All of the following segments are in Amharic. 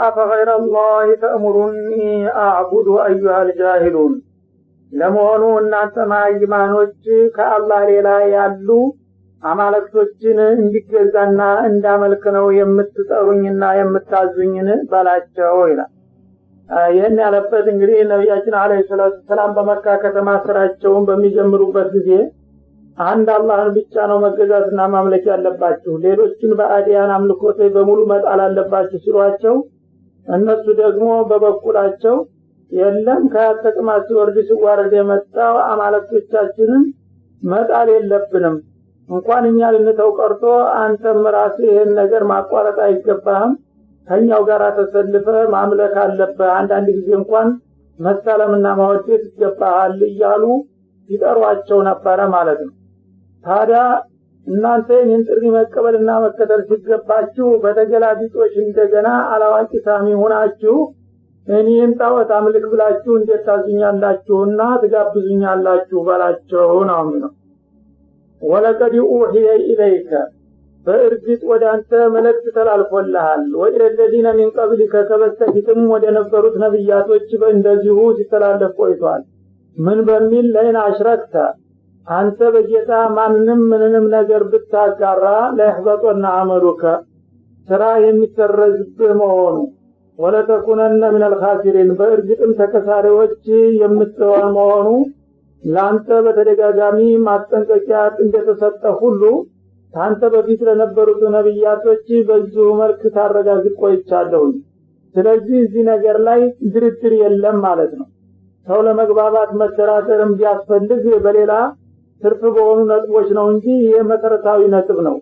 አፈገይረ አላህ ተእሙሩኒ አዕቡዱ አዩሃ ልጃሂሉን ለመሆኑ እናንተ ማይማኖች ከአላህ ሌላ ያሉ አማልክቶችን እንዲገዛና እንዳመልክ ነው የምትጠሩኝና የምታዙኝን በላቸው ይላል። ይህን ያለበት እንግዲህ ነቢያችን አለይሂ ሰላቱ ሰላም በመካ ከተማ ስራቸውን በሚጀምሩበት ጊዜ አንድ አላህን ብቻ ነው መገዛትና ማምለክ ያለባችሁ፣ ሌሎችን በአዲያን አምልኮቶች በሙሉ መጣል አለባችሁ ሲሏቸው እነሱ ደግሞ በበኩላቸው የለም ከጥቅማት ወርድ ሲዋረድ የመጣው አማልክቶቻችንን መጣል የለብንም፣ እንኳን እኛ ልንተው ቀርቶ አንተም ራስህ ይሄን ነገር ማቋረጥ አይገባህም፣ ከኛው ጋር ተሰልፈ ማምለክ አለብህ፣ አንዳንድ ጊዜ እንኳን መሳለምና ማወደስ ይገባሃል እያሉ ይጠሯቸው ነበረ ማለት ነው። ታዲያ እናንተ ይህን ጥሪ መቀበልና መከተል ሲገባችሁ በተገላቢጦሽ እንደገና አላዋቂ ሳሚ ሆናችሁ እኔን ጣዖት አምልክ ብላችሁ እንዴት ታዙኛላችሁና ትጋብዙኛላችሁ በላቸው ነው የሚለው። ወለቀድ ኡሂየ ኢለይከ በእርግጥ ወደ አንተ መልእክት ተላልፎልሃል፣ ወኢለለዚነ ሚን ቀብሊከ ከበስተፊትም ወደ ነበሩት ነቢያቶች እንደዚሁ ሲተላለፍ ቆይቷል። ምን በሚል ለይን አሽረክተ አንተ በጌታ ማንንም ምንንም ነገር ብታጋራ ለይህበጦና አመሉከ ስራ የሚሰረዝብህ መሆኑ ወለተኩነነ ሚነል ኻሲሪን በእርግጥም ተከሳሪዎች የምትሆን መሆኑ ለአንተ በተደጋጋሚ ማስጠንቀቂያ እንደተሰጠ ሁሉ ታንተ በፊት ለነበሩት ነቢያቶች በዚሁ መልክ ታረጋግጥ ቆይቻለሁ። ስለዚህ እዚህ ነገር ላይ ድርድር የለም ማለት ነው። ሰው ለመግባባት መደራደርም ቢያስፈልግ በሌላ ትርፍ በሆኑ ነጥቦች ነው እንጂ ይሄ መሰረታዊ ነጥብ ነው።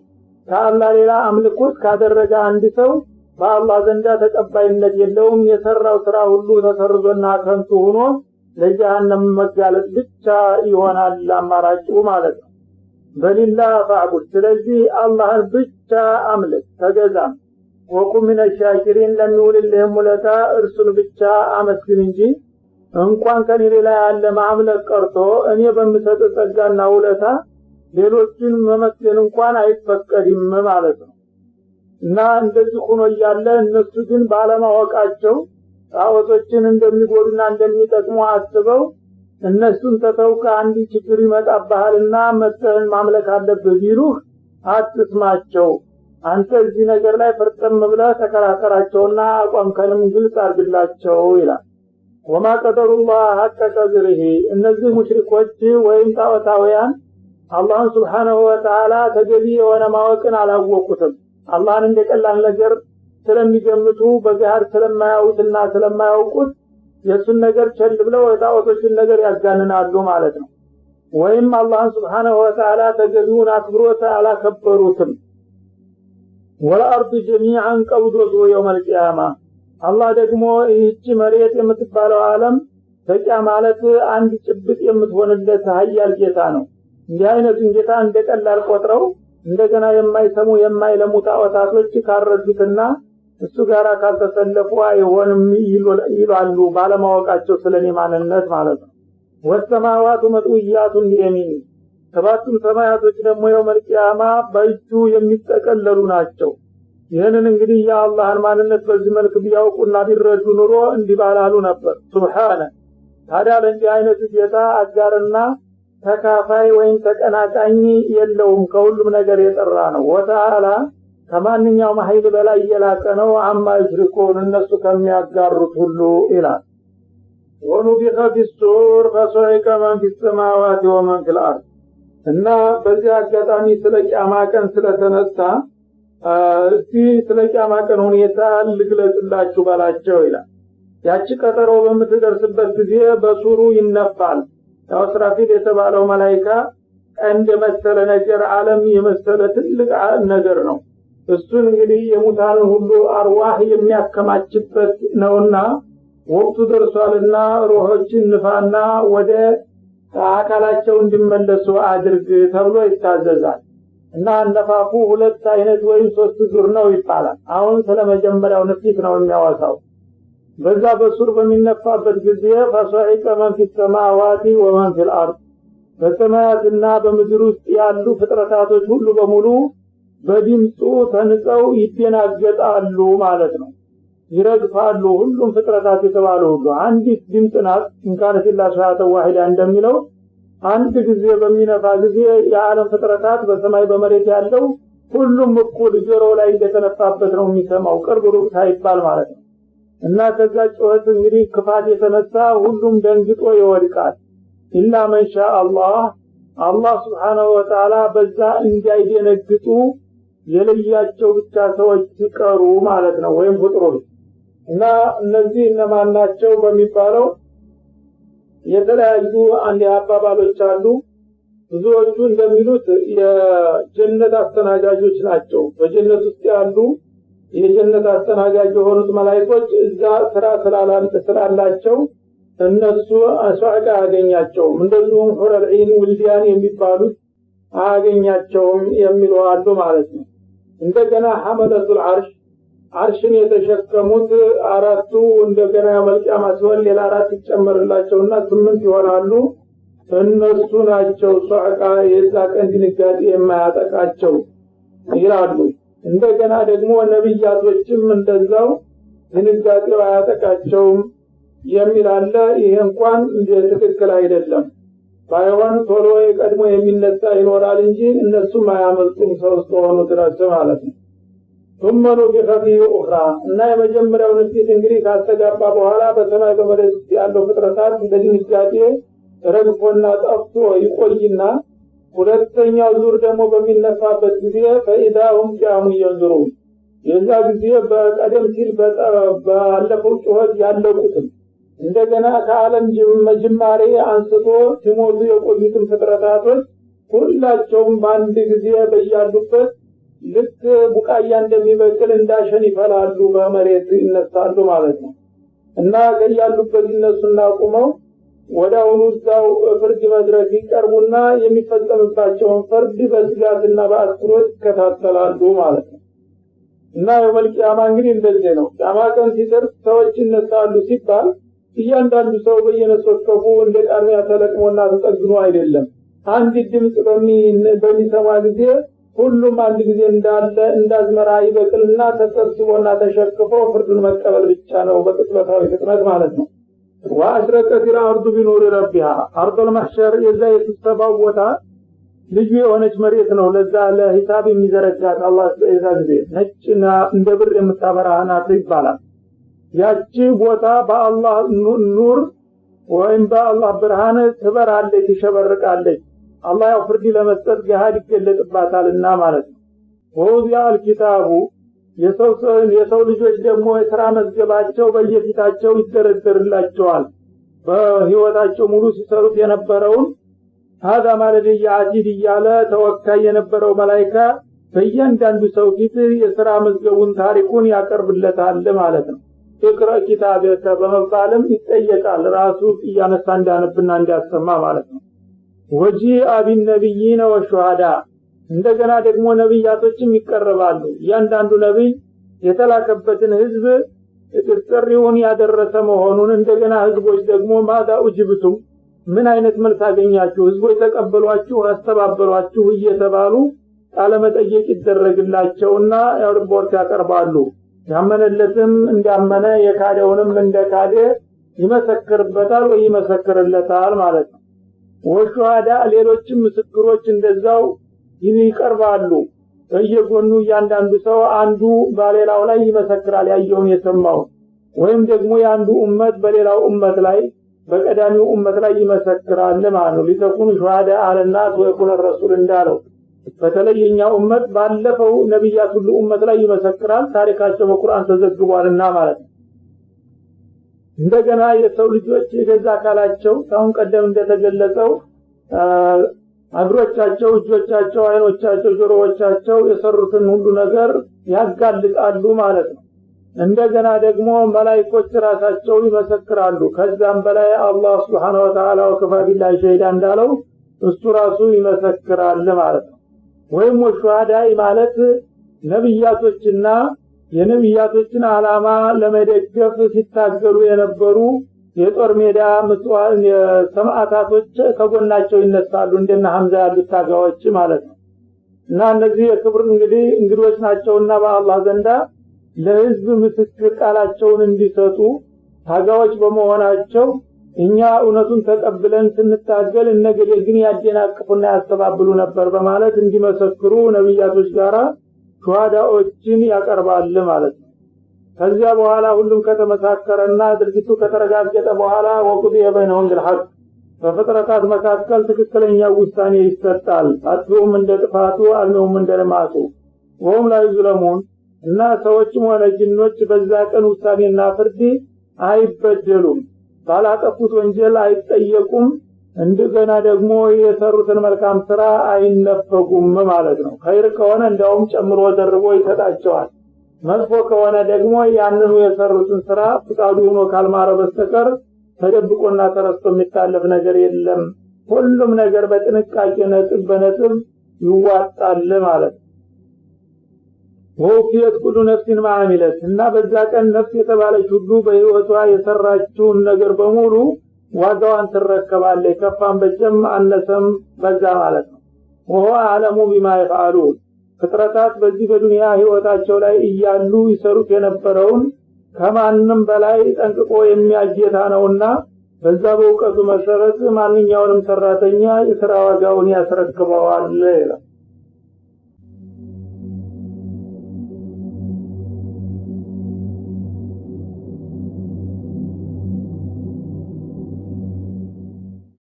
ከአላህ ሌላ አምልኮት ካደረገ አንድ ሰው በአላህ ዘንድ ተቀባይነት የለውም። የሰራው ስራ ሁሉ ተሰርዞና ከንቱ ሆኖ ለጀሃነም መጋለጥ ብቻ ይሆናል አማራጩ ማለት ነው። በሊላህ ፈዕቡድ ስለዚህ አላህን ብቻ አምልክ ተገዛም። ወቁም ሚነ ሻኪሪን ለሚውልልህም ውለታ እርሱን ብቻ አመስግን እንጂ እንኳን ከኔ ሌላ ያለ ማምለክ ቀርቶ እኔ በምሰጥ ጸጋና ውለታ ሌሎችን መመስገን እንኳን አይፈቀድም ማለት ነው። እና እንደዚህ ሆኖ እያለ እነሱ ግን ባለማወቃቸው ጣዖቶችን እንደሚጎዱና እንደሚጠቅሙ አስበው እነሱን ተተውካ አንድ ችግር ይመጣብሃልና መተህን ማምለክ አለብህ ቢሉህ አትስማቸው። አንተ እዚህ ነገር ላይ ፈርጠም ብለህ ተከራከራቸውና አቋምከንም ግልጽ አድርግላቸው ይላል። ወማ ቀደሩላህ ሐቀ ቀድሪሂ እነዚህ ሙሽሪኮች ወይም ጣዖታውያን አላህን ሱብሓነሁ ወተዓላ ተገቢ የሆነ ማወቅን አላወቁትም። አላህን እንደቀላል ነገር ስለሚገምቱ በጋር ስለማያውቁትና ስለማያውቁት የሱን ነገር ቸል ብለው የጣዖቶችን ነገር ያጋንናሉ ማለት ነው። ወይም አላህን ሱብሓነሁ ወተዓላ ተገቢውን አክብሮት አላከበሩትም። ወልአርዱ ጀሚዓን ቀብዶቱ የውመል ቂያማ አላህ ደግሞ ይህች መሬት የምትባለው ዓለም በቂያ ማለት አንድ ጭብጥ የምትሆንለት ኃያል ጌታ ነው። እንዲህ አይነቱን ጌታ እንደቀላል ቆጥረው እንደገና የማይሰሙ የማይለሙ ጣዖታቶች ካረዱትና እሱ ጋር ካልተሰለፉ አይሆንም ይላሉ ባለማወቃቸው ስለኔ ማንነት ማለት ነው። ወሰማዋቱ መጥውያቱን ቢየሚኒ ሰባቱም ሰማያቶች ደግሞ የውመል ቂያማ በእጁ የሚጠቀለሉ ናቸው። ይህንን እንግዲህ የአላህን ማንነት በዚህ መልክ ቢያውቁና ቢረዱ ኑሮ እንዲባላሉ ነበር። ሱብሃነ ታዲያ ለእንዲህ አይነቱ ጌታ አጋርና ተካፋይ ወይም ተቀናቃኝ የለውም፣ ከሁሉም ነገር የጠራ ነው። ወተዓላ ከማንኛውም ኃይል በላይ የላቀ ነው። አማ ይሽሪኩን እነሱ ከሚያጋሩት ሁሉ ይላል። ወኑፊኸ ፊሱር ፈሰዒቀ መን ፊሰማዋቲ ወመን ፊልአርድ እና በዚህ አጋጣሚ ስለ ቂያማ ቀን ስለተነሳ እስቲ ስለ ቂያማ ቀን ሁኔታ ልግለጽላችሁ ባላቸው ይላል። ያቺ ቀጠሮ በምትደርስበት ጊዜ በሱሩ ይነፋል። ያው እስራፊል የተባለው መላእክት እንደ መሰለ ነገር ዓለም የመሰለ ትልቅ ነገር ነው። እሱን እንግዲህ የሙታን ሁሉ አርዋህ የሚያከማችበት ነውና ወቅቱ ደርሷልና ሩሆችን ንፋና ወደ አካላቸው እንዲመለሱ አድርግ ተብሎ ይታዘዛል። እና አነፋፉ ሁለት አይነት ወይም ሶስት ዙር ነው ይባላል። አሁን ስለመጀመሪያው ንፊት ነው የሚያወሳው። በዛ በሱር በሚነፋበት ጊዜ ፈሰዒቀ መን ፊሰማዋቲ ወመን ፊልአርድ በሰማያትና በምድር ውስጥ ያሉ ፍጥረታቶች ሁሉ በሙሉ በድምፁ ተንቀው ይደናገጣሉ ማለት ነው። ይረግፋሉ ሁሉም ፍጥረታት የተባሉ ሁሉ አንዲት ድምጽ ናት እንኳን ሲላ ሷተ ዋሂዳ እንደሚለው አንድ ጊዜ በሚነፋ ጊዜ የዓለም ፍጥረታት በሰማይ በመሬት ያለው ሁሉም እኩል ጆሮው ላይ እንደተነፋበት ነው የሚሰማው ቅርብ ሩቅ ሳይባል ማለት ነው እና ከዛ ጩኸት እንግዲህ ክፋት የተነሳ ሁሉም ደንግጦ ይወድቃል ኢላ ማሻ አላህ Subhanahu Wa Ta'ala በዛ እንዳይደነግጡ የለያቸው ብቻ ሰዎች ሲቀሩ ማለት ነው ወይም ፍጥሮች እና እነዚህ እነማን ናቸው በሚባለው የተለያዩ አንድ አባባሎች አሉ ብዙዎቹ እንደሚሉት የጀነት አስተናጋጆች ናቸው በጀነት ውስጥ ያሉ የጀነት አስተናጋጅ የሆኑት መላእክቶች እዛ ስላላቸው እነሱ አስዋጋ ያገኛቸው እንደዚሁም ሑረል ዒን ውልዲያን የሚባሉት አገኛቸውም የሚሉ አሉ ማለት ነው እንደገና ሐመለቱል አርሽን የተሸከሙት አራቱ እንደገና መልቂያማ ሲሆን ሌላ አራት ይጨመርላቸውና 8 ይሆናሉ እነሱ ናቸው ሷቃ የዛ ቀን ድንጋጤ የማያጠቃቸው ይላሉ እንደገና ደግሞ ነብያቶችም እንደዛው ድንጋጤው አያጠቃቸውም የሚላለ ይሄ እንኳን ትክክል አይደለም ባይሆን ቶሎ የቀድሞ የሚነሳ ይኖራል እንጂ እነሱም አያመልጡም ሰው ስለሆኑ ድረስ ማለት ነው ثم نفخ فيه أخرى እና የመጀመሪያው ንግት እንግዲህ ካስተጋባ በኋላ በሰማይ በመሬት ያለው ፍጥረታት በድንጋጤ ረግፎና ጠፍቶ ይቆይና ሁለተኛው ዙር ደግሞ በሚነፋበት ጊዜ ፈኢዳሁም ቂያሙ ይንዙሩ የዛ ጊዜ በቀደም ሲል ባለፈው ጩኸት ያለቁትም እንደገና ከዓለም ጅማሬ አንስቶ ሲሞቱ የቆዩትም ፍጥረታቶች ሁላቸውም በአንድ ጊዜ በያሉበት ልክ ቡቃያ እንደሚበቅል እንዳሸን ይፈላሉ በመሬት ይነሳሉ ማለት ነው እና ከያሉበት እነሱና ቆመው ወዳውኑ እዛው ፍርድ መድረክ ይቀርቡና የሚፈጸምባቸውን ፍርድ በስጋትና በአስክሮት ይከታተላሉ ማለት ነው እና የመልቂያማ እንግዲህ እንደዚህ ነው ቂያማን ሲደርስ ሰዎች ይነሳሉ ሲባል እያንዳንዱ ሰው በየነሶከፉ እንደ ቃርሚያ ተለቅሞና ተጠግኖ አይደለም አንድ ድምጽ በሚሰማ ጊዜ ሁሉም አንድ ጊዜ እንዳዝመራ ይበቅልና ተሰብስቦና ተሸክፎ ፍርዱን መቀበል ብቻ ነው በቅጽበታዊ ፍጥነት ማለት ነው ወአሽረቀት الارض بنور ربها ارض المحشر የዛ የተሰባው ቦታ ልዩ የሆነች መሬት ነው ለዛ ለሂሳብ የሚዘረጋት አላህ የዛ ጊዜ ነጭና እንደ ብር የምታበራ ናት ይባላል ያቺ ቦታ በአላህ ኑር ወይም በአላህ ብርሃን ትበራለች ትሸበርቃለች አላህ ያው ፍርድ ለመስጠት ገሃድ ይገለጥባታልና ማለት ነው ወዚያ الكتاب የሰው ልጆች ደግሞ የሥራ መዝገባቸው በየፊታቸው ይደረደርላቸዋል በህይወታቸው ሙሉ ሲሰሩት የነበረውን هذا ማለት ያጂድ ያለ ተወካይ የነበረው መላእክት በእያንዳንዱ ሰው ፊት የሥራ መዝገቡን ታሪኩን ያቀርብለታል ማለት ነው ይቅራ ኪታበተ በመባልም ይጠየቃል ራሱ እያነሳ እንዳነብና እንዲያሰማ ማለት ነው ወጂ አቢን ነብይና ወሹሃዳ እንደገና ደግሞ ነብያቶችም ይቀርባሉ ያንዳንዱ ነብይ የተላከበትን ህዝብ ጥሪውን ያደረሰ መሆኑን እንደገና ህዝቦች ደግሞ ማዳ ኡጅብቱም ምን አይነት መልስ አገኛችሁ ህዝቦች ተቀበሏችሁ አስተባበሏችሁ እየተባሉ ቃለ መጠየቅ ይደረግላቸውና ሪፖርት ያቀርባሉ ያመነለትም እንዳመነ የካደውንም እንደካደ ይመሰክርበታል ወይ ይመሰክርለታል ማለት ነው ወሹሃዳ ሌሎችም ምስክሮች እንደዛው ይቀርባሉ በየጎኑ ያንዳንዱ ሰው አንዱ በሌላው ላይ ይመሰክራል ያየውን የሰማው ወይም ደግሞ ያንዱ ኡመት በሌላው ኡመት ላይ በቀዳሚው ኡመት ላይ ይመሰክራል ማለት ነው ሊተኩኑ ሹሃዳ አለናስ ወይኩን ረሱል እንዳለው በተለየኛ ኡመት ባለፈው ነብያት ሁሉ ኡመት ላይ ይመሰክራል ታሪካቸው በቁርአን ተዘግቧልና ማለት ነው እንደገና የሰው ልጆች የገዛ አካላቸው ታውን ቀደም እንደተገለጸው አግሮቻቸው እጆቻቸው አይኖቻቸው ጆሮዎቻቸው የሰሩትን ሁሉ ነገር ያጋልጣሉ ማለት ነው እንደገና ደግሞ መላእክቶች ራሳቸው ይመሰክራሉ ከዛም በላይ አላህ Subhanahu Wa Ta'ala ወከፋ ቢላሂ ሸሂዳ እንዳለው እሱ ራሱ ይመሰክራል ማለት ነው ወይም ወሹሃዳይ ማለት ነብያቶችና የነብያቶችን አላማ ለመደገፍ ሲታገሉ የነበሩ የጦር ሜዳ መስዋዕት ሰማዕታቶች ከጎናቸው ይነሳሉ እንደና ሐምዛ ያሉት ታጋዎች ማለት ነው እና እነዚህ የክብር እንግዲህ እንግዶች ናቸውና በአላህ ዘንዳ ለህዝብ ምስክር ቃላቸውን እንዲሰጡ ታጋዎች በመሆናቸው እኛ እውነቱን ተቀብለን ስንታገል እነገሌ ግን ያደናቅፉና ያስተባብሉ ነበር በማለት እንዲመሰክሩ ነብያቶች ጋራ ሹሃዳዎችን ያቀርባል ማለት ነው። ከዚያ በኋላ ሁሉም ከተመሳከረና ድርጊቱ ከተረጋገጠ በኋላ ወቁድ የበይነሁም ቢልሐቅ በፍጥረታት መካከል ትክክለኛ ውሳኔ ይሰጣል። አጥሩም እንደ ጥፋቱ አልመውም እንደ ልማቱ ወሁም ላይ ዙለሙን እና ሰዎችም ሆነ ጅኖች በዛ ቀን ውሳኔና ፍርድ አይበደሉም። ባላጠፉት ወንጀል አይጠየቁም። እንደገና ደግሞ የሰሩትን መልካም ስራ አይነፈጉም ማለት ነው። ኸይር ከሆነ እንደውም ጨምሮ ደርቦ ይሰጣቸዋል። መጥፎ ከሆነ ደግሞ ያንኑ የሰሩትን ስራ ፍቃዱ ሆኖ ካልማረ በስተቀር ተደብቆና ተረስቶ የሚታለፍ ነገር የለም። ሁሉም ነገር በጥንቃቄ ነጥብ በነጥብ ይዋጣል ማለት ነው። ወፊየት ኩሉ ነፍሲን ማአሚለት እና በዛ ቀን ነፍስ የተባለች ሁሉ በህይወቷ የሰራችውን ነገር በሙሉ ዋጋዋን ትረከባለች። ከፋም በጨም አነሰም በዛ ማለት ነው። ወሆ አለሙ ቢማ ይፈዓሉን ፍጥረታት በዚህ በዱንያ ህይወታቸው ላይ እያሉ ይሰሩት የነበረውን ከማንም በላይ ጠንቅቆ የሚያጌታ ነውና በዛ በእውቀቱ መሰረት ማንኛውንም ሰራተኛ የሥራ ዋጋውን ያስረክበዋል ይላል።